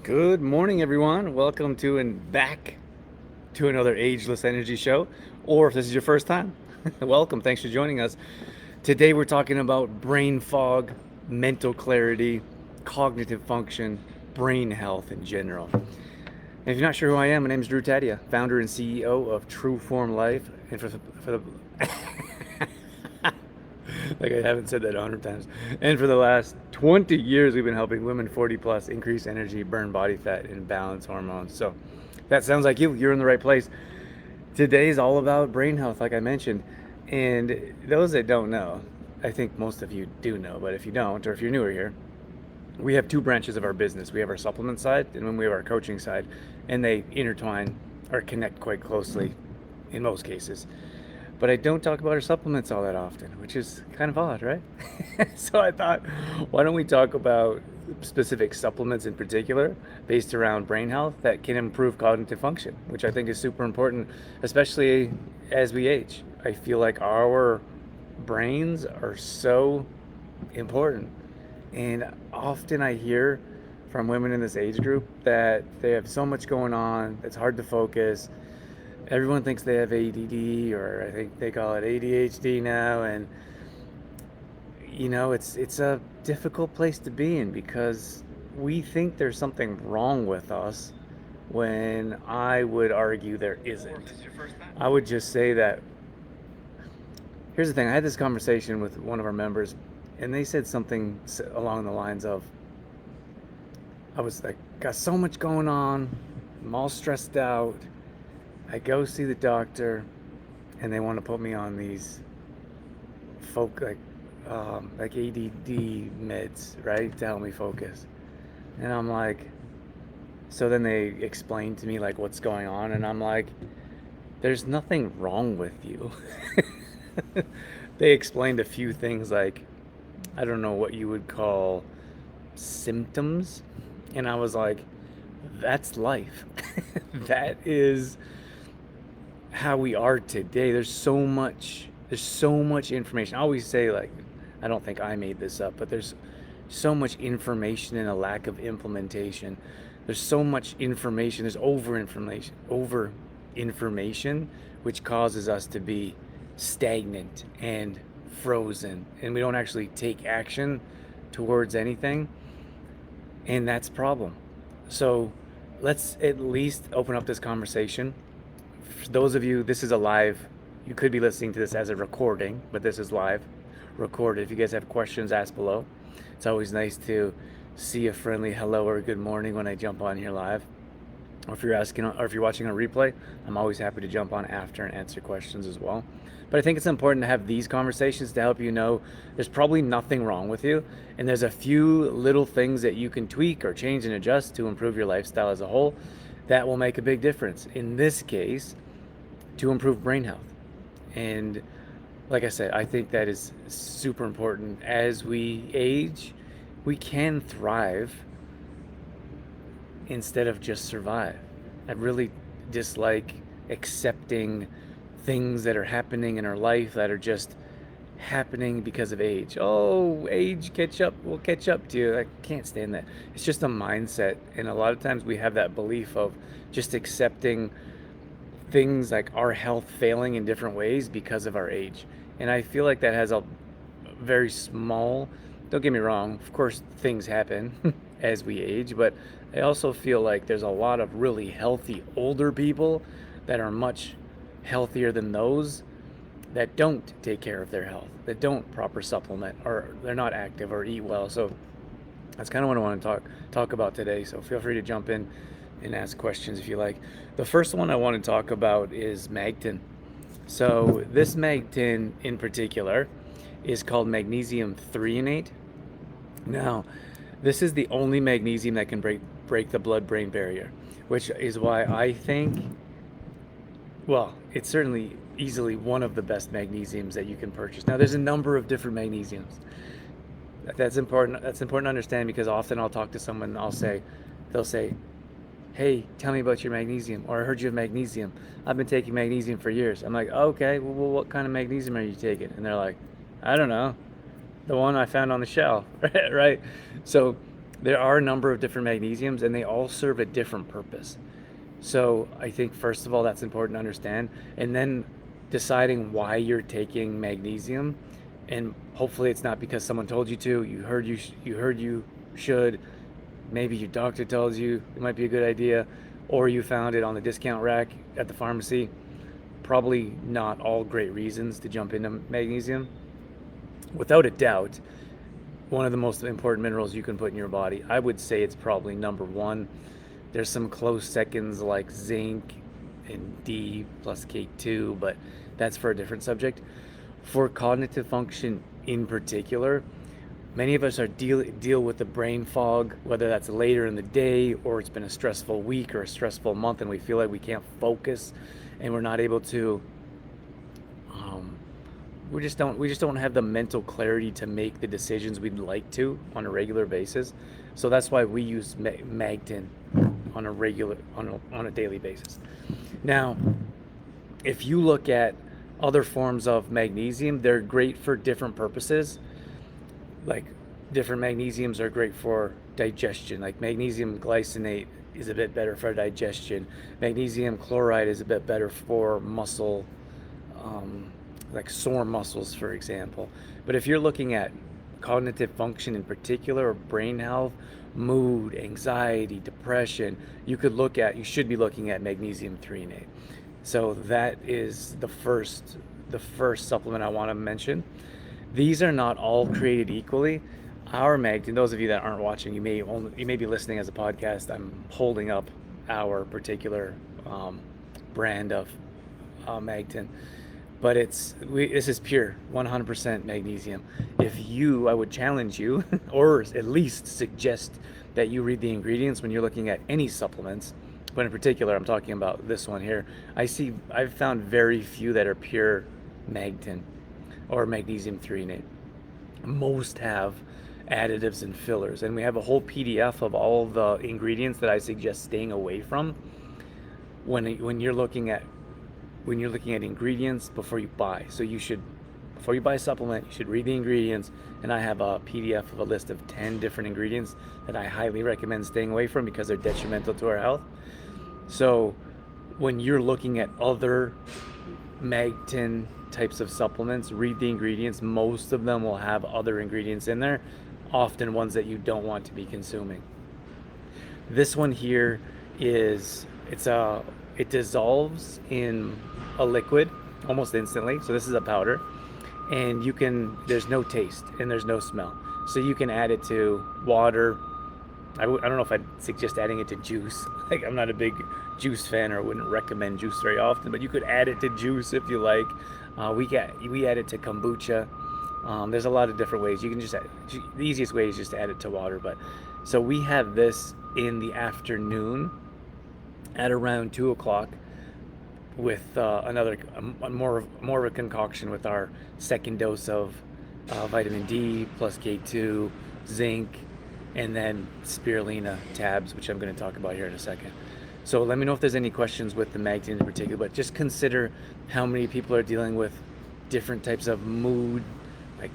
Good morning, everyone. Welcome to and back to another Ageless Energy show. Or if this is your first time, welcome. Thanks for joining us. Today, we're talking about brain fog, mental clarity, cognitive function, brain health in general. And if you're not sure who I am, my name is Drew Tadia, founder and CEO of True Form Life. And for the like I haven't said that 100 times. And for the last 20 years, we've been helping women 40 plus increase energy, burn body fat, and balance hormones. So that sounds like you. You're in the right place. Today is all about brain health, like I mentioned. And those that don't know, I think most of you do know, but if you don't, or if you're newer here, we have two branches of our business. We have our supplement side and then we have our coaching side, and they intertwine or connect quite closely in most cases. But I don't talk about our supplements all that often, which is kind of odd, right? So I thought, why don't we talk about specific supplements in particular based around brain health that can improve cognitive function, which I think is super important, especially as we age. I feel like our brains are so important. And often I hear from women in this age group that they have so much going on, it's hard to focus. Everyone thinks they have ADD, or I think they call it ADHD now, and it's a difficult place to be in because we think there's something wrong with us when I would argue there isn't. I would just say that here's the thing. I had this conversation with one of our members, and they said something along the lines of, I was like, got so much going on, I'm all stressed out. I go see the doctor, and they want to put me on these like ADD meds, right, to help me focus. And I'm like, so then they explain to me like what's going on, and I'm like, there's nothing wrong with you. They explained a few things like, I don't know what you would call symptoms, and I was like, that's life. That is how we are today. There's so much information. I always say, like, I don't think I made this up, but there's so much information and a lack of implementation. There's so much information, there's over information, which causes us to be stagnant and frozen, and we don't actually take action towards anything, and that's a problem. So let's at least open up this conversation. For those of you, this is a live, you could be listening to this as a recording, but this is live recorded. If you guys have questions, ask below. It's always nice to see a friendly hello or good morning when I jump on here live. Or if you're watching on replay, I'm always happy to jump on after and answer questions as well. But I think it's important to have these conversations to help you know there's probably nothing wrong with you, and there's a few little things that you can tweak or change and adjust to improve your lifestyle as a whole that will make a big difference. In this case, to improve brain health. And like I said, I think that is super important. As we age, we can thrive instead of just survive. I really dislike accepting things that are happening in our life that are just happening because of age. Oh, age will catch up to you. I can't stand that. It's just a mindset, and a lot of times we have that belief of just accepting things like our health failing in different ways because of our age. And I feel like that has a very small, don't get me wrong, of course things happen as we age, but I also feel like there's a lot of really healthy older people that are much healthier than those that don't take care of their health, that don't proper supplement, or they're not active or eat well. So that's kind of what I want to talk about today. So feel free to jump in and ask questions if you like. The first one I want to talk about is Magtin. So this Magtin in particular is called magnesium threonate. Now, this is the only magnesium that can break the blood-brain barrier, which is why I think, well, it's certainly easily one of the best magnesiums that you can purchase. Now, there's a number of different magnesiums. That's important. That's important to understand, because often I'll talk to someone, they'll say, hey, tell me about your magnesium, or I heard you have magnesium. I've been taking magnesium for years. I'm like, okay, well, what kind of magnesium are you taking? And they're like, I don't know, the one I found on the shelf, right? So There are a number of different magnesiums, and they all serve a different purpose. So I think first of all that's important to understand, and then deciding why you're taking magnesium, and hopefully it's not because someone told you to. You heard you should. Maybe your doctor tells you it might be a good idea, or you found it on the discount rack at the pharmacy. Probably not all great reasons to jump into magnesium. Without a doubt, one of the most important minerals you can put in your body. I would say it's probably number one. There's some close seconds like zinc and D plus K2, but that's for a different subject. For cognitive function in particular, many of us are deal with the brain fog, whether that's later in the day or it's been a stressful week or a stressful month, and we feel like we can't focus and we're not able to we just don't have the mental clarity to make the decisions we'd like to on a regular basis. So that's why we use Magtin on a daily basis. Now, if you look at other forms of magnesium, they're great for different purposes. Like different magnesiums are great for digestion. Like magnesium glycinate is a bit better for digestion. Magnesium chloride is a bit better for muscle, like sore muscles, for example. But if you're looking at cognitive function in particular, or brain health, mood, anxiety, depression, you should be looking at magnesium threonate. So that is the first supplement I want to mention. These are not all created equally. Our Magtin, those of you that aren't watching, you may be listening as a podcast. I'm holding up our particular brand of Magtin, but this is pure 100% magnesium. I would challenge you, or at least suggest that you read the ingredients when you're looking at any supplements. But in particular, I'm talking about this one here. I've found very few that are pure Magtin or magnesium threonate. Most have additives and fillers, and we have a whole PDF of all the ingredients that I suggest staying away from when you're looking at ingredients before you buy. So before you buy a supplement, you should read the ingredients, and I have a PDF of a list of 10 different ingredients that I highly recommend staying away from because they're detrimental to our health. So when you're looking at other Magtin types of supplements, read the ingredients. Most of them will have other ingredients in there, often ones that you don't want to be consuming. This one here it dissolves in a liquid almost instantly. So this is a powder, and there's no taste and there's no smell. So you can add it to water. I don't know if I'd suggest adding it to juice. Like, I'm not a big juice fan, or wouldn't recommend juice very often, but you could add it to juice if you like. We add it to kombucha. There's a lot of different ways. You can the easiest way is just to add it to water. But so we have this in the afternoon at around 2 o'clock with more of a concoction with our second dose of vitamin D plus K2, zinc, and then spirulina tabs, which I'm going to talk about here in a second. So let me know if there's any questions with the Magtin in particular, but just consider how many people are dealing with different types of mood, like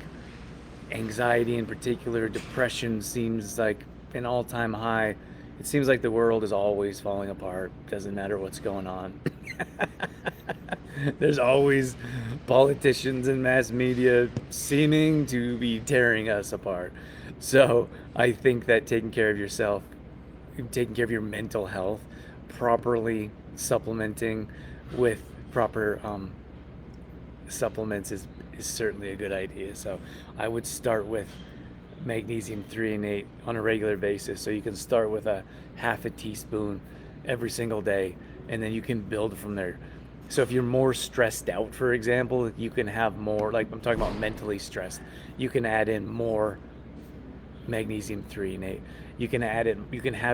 anxiety in particular. Depression seems like an all-time high. It seems like the world is always falling apart. Doesn't matter what's going on. There's always politicians and mass media seeming to be tearing us apart. So I think that taking care of yourself, taking care of your mental health, properly supplementing with proper supplements is certainly a good idea. So I would start with magnesium threonate on a regular basis. So you can start with a half a teaspoon every single day, and then you can build from there. So if you're more stressed out, for example, you can have more, like I'm talking about mentally stressed, you can add in more magnesium threonate. You can have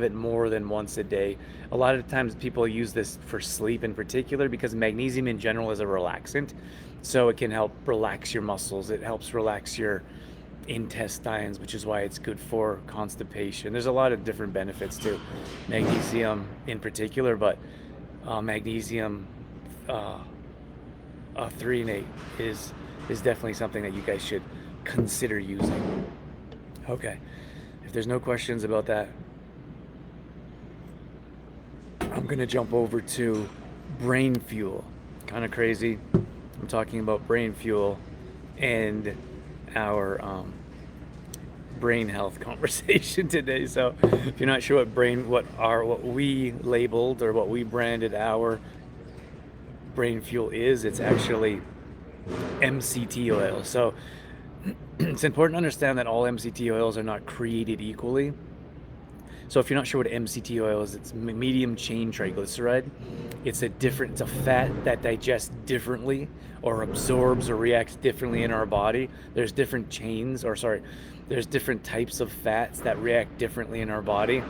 it more than once a day. A lot of times people use this for sleep in particular because magnesium in general is a relaxant. So it can help relax your muscles. It helps relax your intestines, which is why it's good for constipation. There's a lot of different benefits to magnesium in particular, but magnesium threonate is definitely something that you guys should consider using. Okay, If there's no questions about that, I'm gonna jump over to brain fuel. Kind of crazy. I'm talking about brain fuel and our brain health conversation today. So if you're not sure what we labeled or what we branded our brain fuel is, it's actually MCT oil. So it's important to understand that all MCT oils are not created equally. So if you're not sure what MCT oil is, it's medium chain triglyceride. It's a fat that digests differently or absorbs or reacts differently in our body. There's different there's different types of fats that react differently in our body.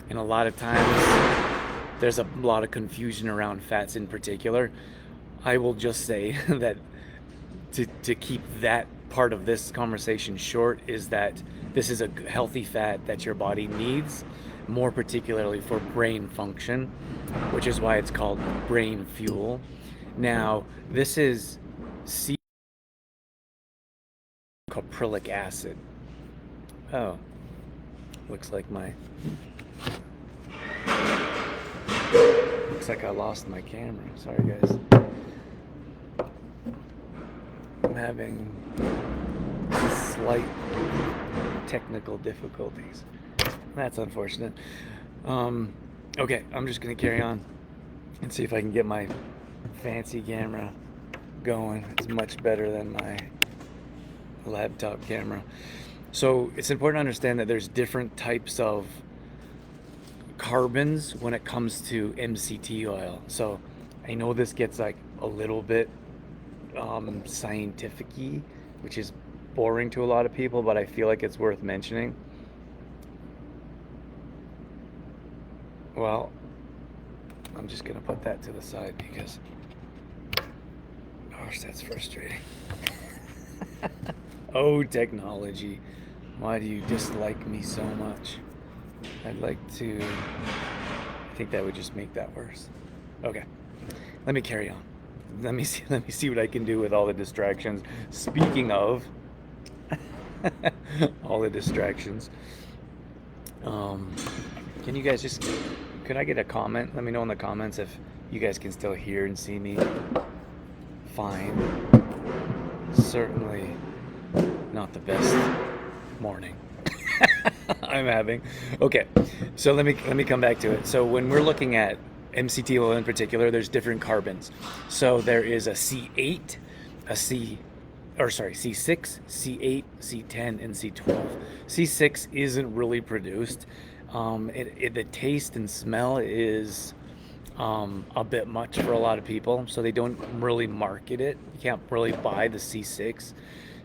And a lot of times there's a lot of confusion around fats in particular. I will just say that to keep that part of this conversation short is that this is a healthy fat that your body needs, more particularly for brain function, which is why it's called brain fuel. Now, this is caprylic acid. Oh, looks like I lost my camera. Sorry, guys. I'm having slight technical difficulties. That's unfortunate. Okay, I'm just gonna carry on and see if I can get my fancy camera going. It's much better than my laptop camera. So it's important to understand that there's different types of carbons when it comes to MCT oil. So I know this gets like a little bit scientific-y, which is boring to a lot of people, but I feel like it's worth mentioning. Well, I'm just gonna put that to the side because, gosh, that's frustrating. Oh, technology, why do you dislike me so much? I think that would just make that worse. Okay, let me carry on. Let me see what I can do with all the distractions. Speaking of all the distractions, can you guys could I get a comment? Let me know in the comments if you guys can still hear and see me fine. Certainly not the best morning I'm having. Okay, so let me come back to it. So when we're looking at MCT oil in particular, there's different carbons. So there is a C8, C6, C8, C10, and C12. C6 isn't really produced. The taste and smell is a bit much for a lot of people, so they don't really market it. You can't really buy the C6.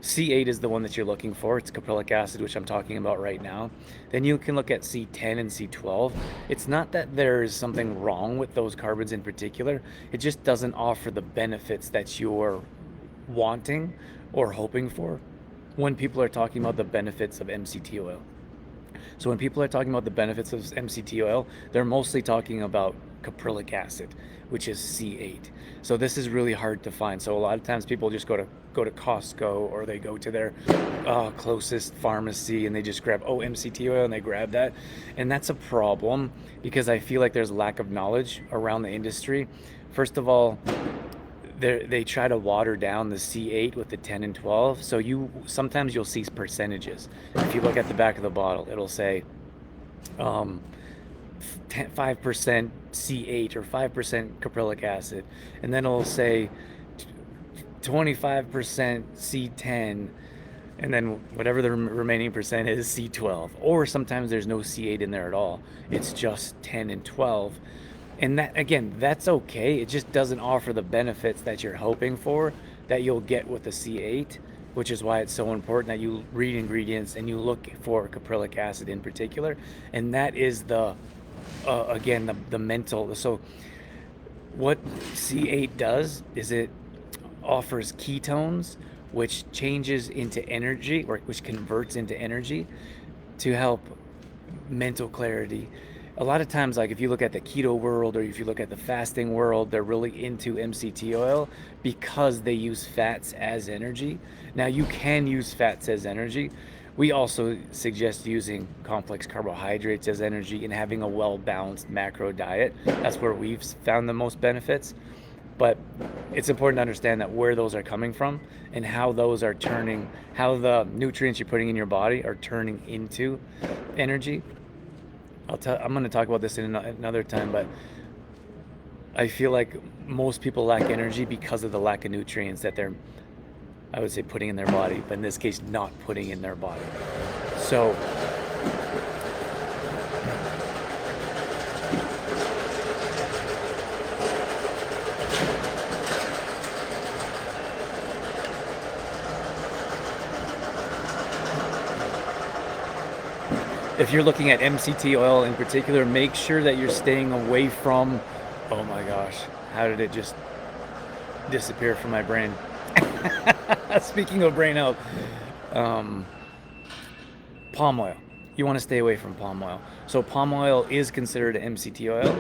C8 is the one that you're looking for. It's caprylic acid, which I'm talking about right now. Then you can look at C10 and C12. It's not that there's something wrong with those carbons in particular. It just doesn't offer the benefits that you're wanting or hoping for when people are talking about the benefits of MCT oil. So when people are talking about the benefits of MCT oil, they're mostly talking about caprylic acid, which is C8. So this is really hard to find. So a lot of times people just go to Costco, or they go to their closest pharmacy and they just grab MCT oil and they grab that. And that's a problem because I feel like there's lack of knowledge around the industry. First of all, they try to water down the C8 with the 10 and 12. So sometimes you'll see percentages. If you look at the back of the bottle, it'll say 5% C8 or 5% caprylic acid, and then it'll say 25% C10, and then whatever the remaining percent is C12. Or sometimes there's no C8 in there at all. It's just 10 and 12. And that, again, that's okay. It just doesn't offer the benefits that you're hoping for that you'll get with the C8, which is why it's so important that you read ingredients and you look for caprylic acid in particular. And that is the mental. So what C8 does is it offers ketones, which changes into energy, or which converts into energy to help mental clarity. A lot of times, like if you look at the keto world or if you look at the fasting world, they're really into MCT oil because they use fats as energy. Now you can use fats as energy, We also suggest using complex carbohydrates as energy and having a well-balanced macro diet. That's where we've found the most benefits. But it's important to understand that where those are coming from and how those are turning, how the nutrients you're putting in your body are turning into energy. I'm going to talk about this in another time, but I feel like most people lack energy because of the lack of nutrients that they're, I would say, putting in their body, but in this case, not putting in their body. So if you're looking at MCT oil in particular, make sure that you're staying away from, oh my gosh, how did it just disappear from my brain? Speaking of brain health, um, palm oil. You want to stay away from palm oil. So palm oil is considered MCT oil,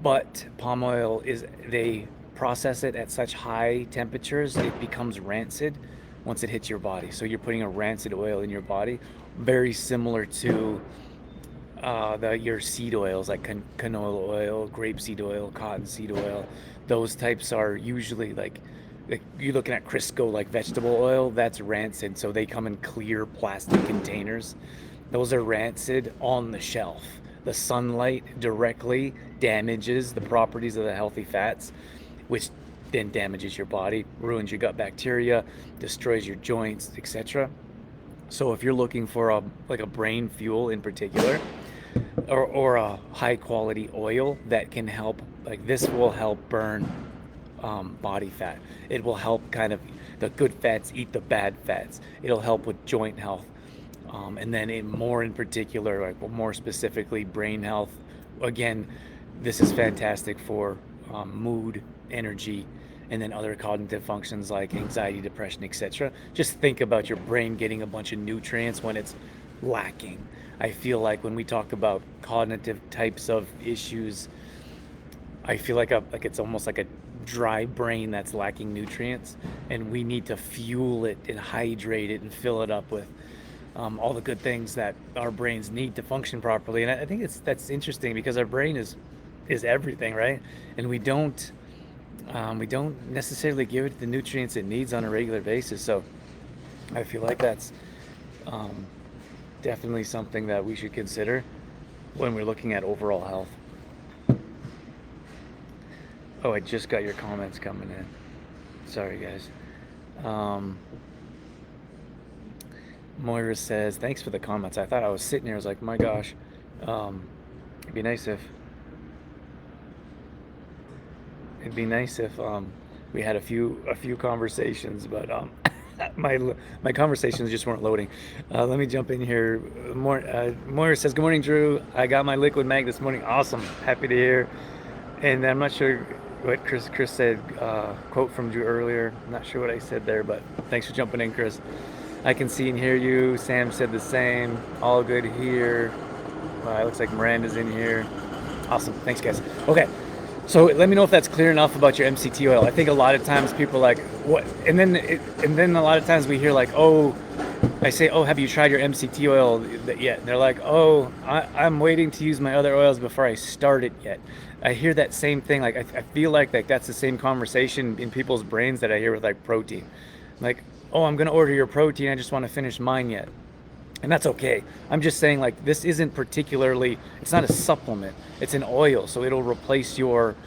but palm oil is, they process it at such high temperatures it becomes rancid once it hits your body. So you're putting a rancid oil in your body, very similar to your seed oils like canola oil, grapeseed oil, cottonseed oil. Those types are usually like you're looking at Crisco, like vegetable oil, that's rancid. So they come in clear plastic containers. Those are rancid on the shelf. The sunlight directly damages the properties of the healthy fats, which then damages your body, ruins your gut bacteria, destroys your joints, etc. So if you're looking for a brain fuel in particular, or a high quality oil that can help, like this will help burn body fat. It will help kind of the good fats eat the bad fats. It'll help with joint health. And then more in particular, like well, more specifically, brain health. Again, this is fantastic for mood, energy, and then other cognitive functions like anxiety, depression, etc. Just think about your brain getting a bunch of nutrients when it's lacking. I feel like when we talk about cognitive types of issues, I feel like it's almost like a dry brain that's lacking nutrients, and we need to fuel it and hydrate it and fill it up with all the good things that our brains need to function properly. And I think that's interesting because our brain is everything, right? And we don't necessarily give it the nutrients it needs on a regular basis. So I feel like that's um, definitely something that we should consider when we're looking at overall health. Oh, I just got your comments coming in. Sorry, guys. Um, Moira says, thanks for the comments. I thought I was sitting here. I was like, my gosh. It'd be nice if we had a few conversations, but my conversations just weren't loading. Let me jump in here. Moira says, good morning, Drew. I got my liquid mag this morning. Awesome. Happy to hear. And I'm not sure what Chris said, quote from Drew earlier. I'm not sure what I said there, but thanks for jumping in, Chris. I can see and hear you. Sam said the same. All good here. It looks like Miranda's in here. Awesome. Thanks, guys. Okay. So let me know if that's clear enough about your MCT oil. I think a lot of times people are like, what? And then a lot of times we hear like, oh, I say, oh, have you tried your MCT oil yet? And they're like, oh, I'm waiting to use my other oils before I start it yet. I hear that same thing. Like I feel like that's the same conversation in people's brains that I hear with like protein. Like, oh, I'm gonna order your protein. I just want to finish mine yet. And that's okay. I'm just saying, like, this isn't particularly, it's not a supplement. It's an oil, so it'll replace your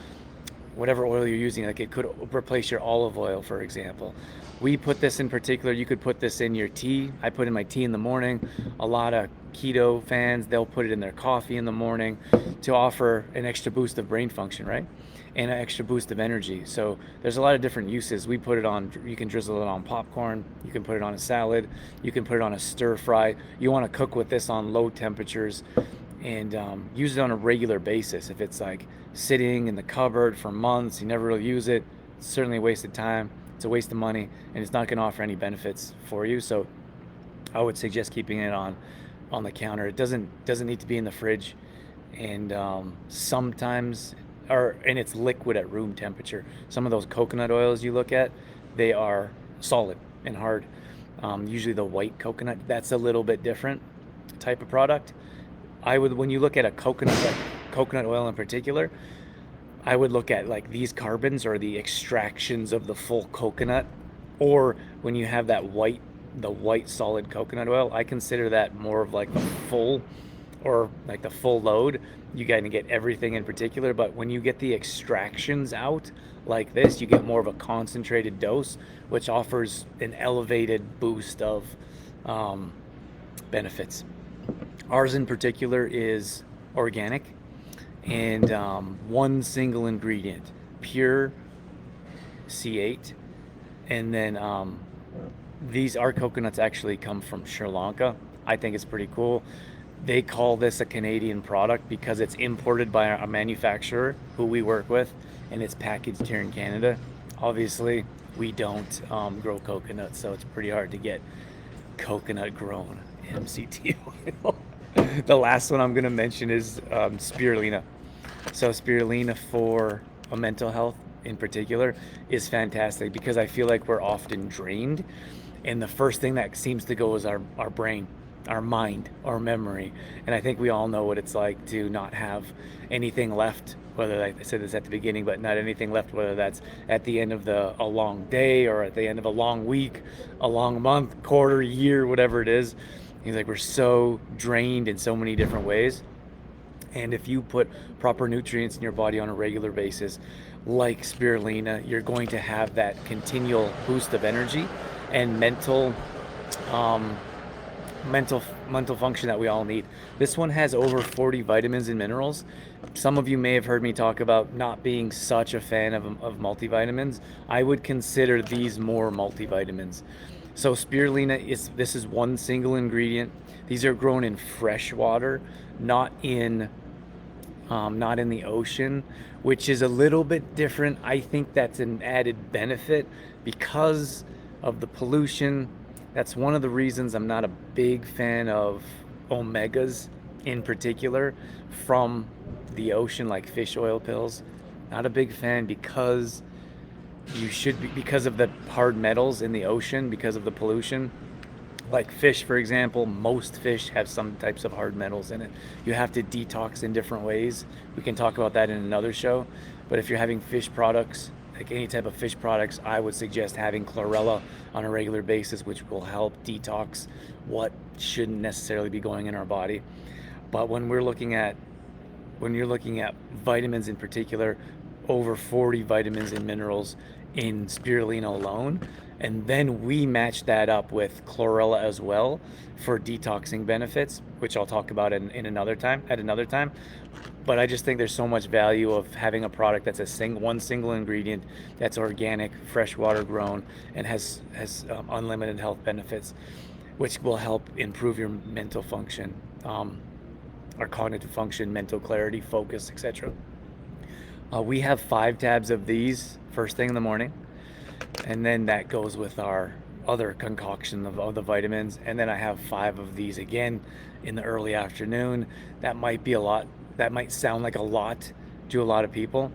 whatever oil you're using. Like, it could replace your olive oil, for example. We put this in particular, you could put this in your tea. I put in my tea in the morning. A lot of keto fans, they'll put it in their coffee in the morning to offer an extra boost of brain function, right? And an extra boost of energy. So there's a lot of different uses. We put it on, you can drizzle it on popcorn, you can put it on a salad, you can put it on a stir fry. You want to cook with this on low temperatures and use it on a regular basis. If it's like sitting in the cupboard for months, you never really use it, it's certainly a waste of time, it's a waste of money, and it's not going to offer any benefits for you. So I would suggest keeping it on the counter. It doesn't need to be in the fridge, and sometimes, and it's liquid at room temperature. Some of those coconut oils you look at, they are solid and hard. Usually the white coconut, that's a little bit different type of product. I would, when you look at a coconut, like coconut oil in particular, I would look at like these carbons or the extractions of the full coconut, or when you have that white, the white solid coconut oil, I consider that more of like the full, or like the full load. You gotta get everything in particular, but when you get the extractions out like this, you get more of a concentrated dose, which offers an elevated boost of um, benefits. Ours in particular is organic and one single ingredient, pure C8. And then these, our coconuts actually come from Sri Lanka. I think it's pretty cool. They call this a Canadian product because it's imported by a manufacturer who we work with, and it's packaged here in Canada. Obviously, we don't grow coconuts, so it's pretty hard to get coconut grown MCT oil. The last one I'm going to mention is spirulina. So spirulina for mental health in particular is fantastic because I feel like we're often drained, and the first thing that seems to go is our brain, our mind, our memory. And I think we all know what it's like to not have anything left, whether I said this at the beginning, but not anything left, whether that's at the end of a long day or at the end of a long week, a long month, quarter, year, whatever it is. He's like, we're so drained in so many different ways. And if you put proper nutrients in your body on a regular basis, like spirulina, you're going to have that continual boost of energy and um, mental function that we all need. This one has over 40 vitamins and minerals. Some of you may have heard me talk about not being such a fan of multivitamins. I would consider these more multivitamins. So spirulina is, this is one single ingredient. These are grown in fresh water, not in not in the ocean, which is a little bit different. I think that's an added benefit because of the pollution. That's one of the reasons I'm not a big fan of omegas in particular from the ocean, like fish oil pills. Not a big fan because you should be, because of the hard metals in the ocean, because of the pollution. Like fish, for example, most fish have some types of hard metals in it. You have to detox in different ways. We can talk about that in another show. But if you're having fish products, like any type of fish products, I would suggest having chlorella on a regular basis, which will help detox what shouldn't necessarily be going in our body. But when you're looking at vitamins in particular, over 40 vitamins and minerals in spirulina alone, and then we match that up with chlorella as well for detoxing benefits, which I'll talk about in another time, at another time. But I just think there's so much value of having a product that's one single ingredient, that's organic, freshwater grown, and has unlimited health benefits, which will help improve your mental function, or cognitive function, mental clarity, focus, etc. We have 5 tabs of these first thing in the morning, and then that goes with our other concoction of the vitamins, and then I have 5 of these again in the early afternoon. That might be a lot. That might sound like a lot to a lot of people.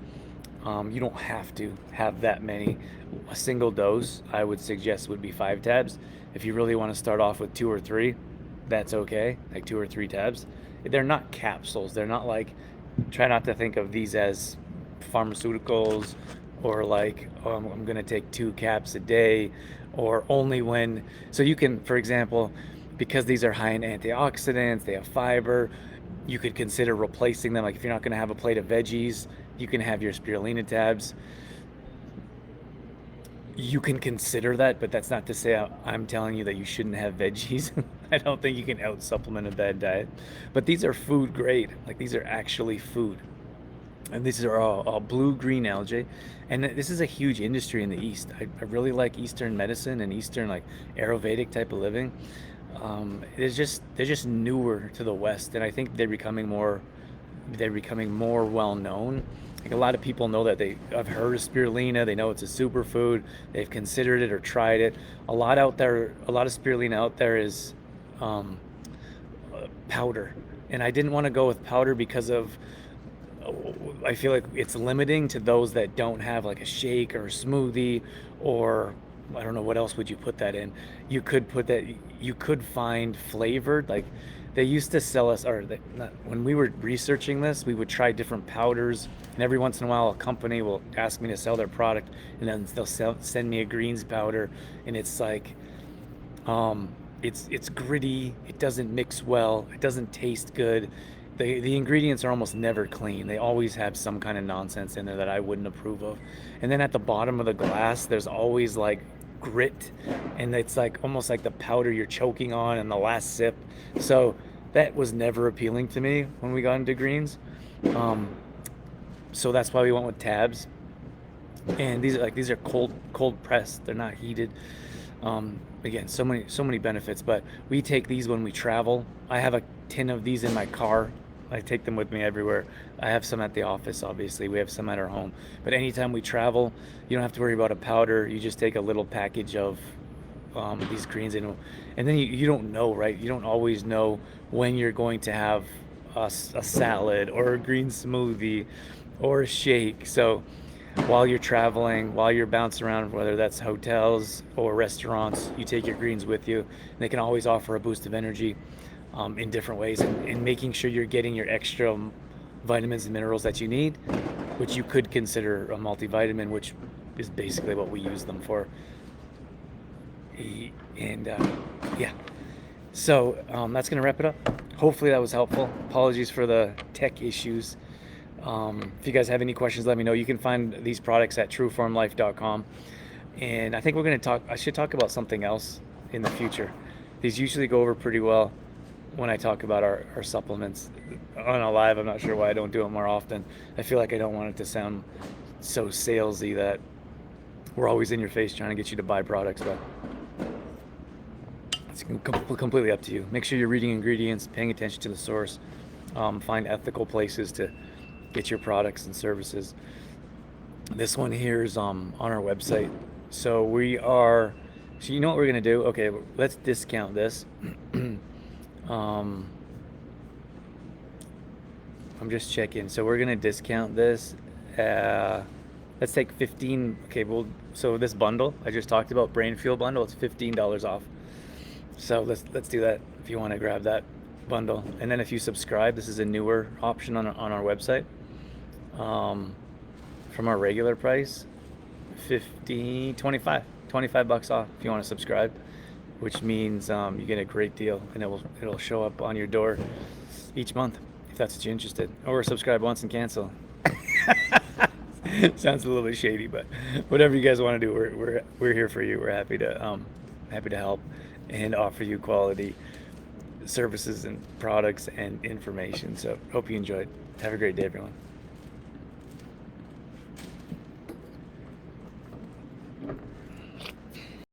You don't have to have that many. A single dose, I would suggest, would be 5 tabs. If you really want to start off with 2 or 3, that's okay, like 2 or 3 tabs. They're not capsules. They're not like, try not to think of these as pharmaceuticals, or like, oh, I'm going to take 2 caps a day, or only when. So you can, for example, because these are high in antioxidants, they have fiber, you could consider replacing them. Like if you're not going to have a plate of veggies, you can have your spirulina tabs. You can consider that, but that's not to say I'm telling you that you shouldn't have veggies. I don't think you can out supplement a bad diet, but these are food grade. Like these are actually food. And these are all blue-green algae, and this is a huge industry in the East. I really like Eastern medicine and Eastern, like Ayurvedic type of living. They're just newer to the West, and I think they're becoming more well known. Like a lot of people know that I've heard of spirulina. They know it's a superfood. They've considered it or tried it. A lot of spirulina out there is powder, and I didn't want to go with powder because of, I feel like it's limiting to those that don't have like a shake or a smoothie, or I don't know what else would you put that in. You could put that. You could find flavored, like they used to sell us, or not, when we were researching this, we would try different powders, and every once in a while, a company will ask me to sell their product, and then send me a greens powder, and it's like, it's gritty. It doesn't mix well. It doesn't taste good. The ingredients are almost never clean. They always have some kind of nonsense in there that I wouldn't approve of. And then at the bottom of the glass, there's always like grit, and it's like almost like the powder you're choking on in the last sip. So that was never appealing to me when we got into greens. Um, so that's why we went with tabs. And these are cold pressed. They're not heated. Again, so many benefits. But we take these when we travel. I have a tin of these in my car. I take them with me everywhere. I have some at the office, obviously. We have some at our home. But anytime we travel, you don't have to worry about a powder. You just take a little package of these greens, and then you don't know, right? You don't always know when you're going to have a salad or a green smoothie or a shake. So while you're traveling, while you're bouncing around, whether that's hotels or restaurants, you take your greens with you. And they can always offer a boost of energy in different ways, and making sure you're getting your extra vitamins and minerals that you need, which you could consider a multivitamin, which is basically what we use them for. And yeah, so that's going to wrap it up. Hopefully that was helpful. Apologies for the tech issues. If you guys have any questions, let me know. You can find these products at trueformlife.com. And I think I should talk about something else in the future. These usually go over pretty well when I talk about our supplements on a live. I'm not sure why I don't do it more often. I feel like I don't want it to sound so salesy that we're always in your face trying to get you to buy products, but it's completely up to you. Make sure you're reading ingredients, paying attention to the source, find ethical places to get your products and services. This one here is on our website. So you know what we're gonna do? Okay, let's discount this. I'm just checking. So we're gonna discount this. Let's take 15. Okay, so this bundle I just talked about, Brain Fuel bundle, it's $15 off. So let's do that if you want to grab that bundle. And then if you subscribe, this is a newer option on our website. From our regular price, 25 bucks off if you want to subscribe, which means you get a great deal, and it'll show up on your door each month if that's what you're interested. Or subscribe once and cancel. Sounds a little bit shady, but whatever you guys want to do, we're here for you. We're happy to help and offer you quality services and products and information. So hope you enjoyed. Have a great day, everyone.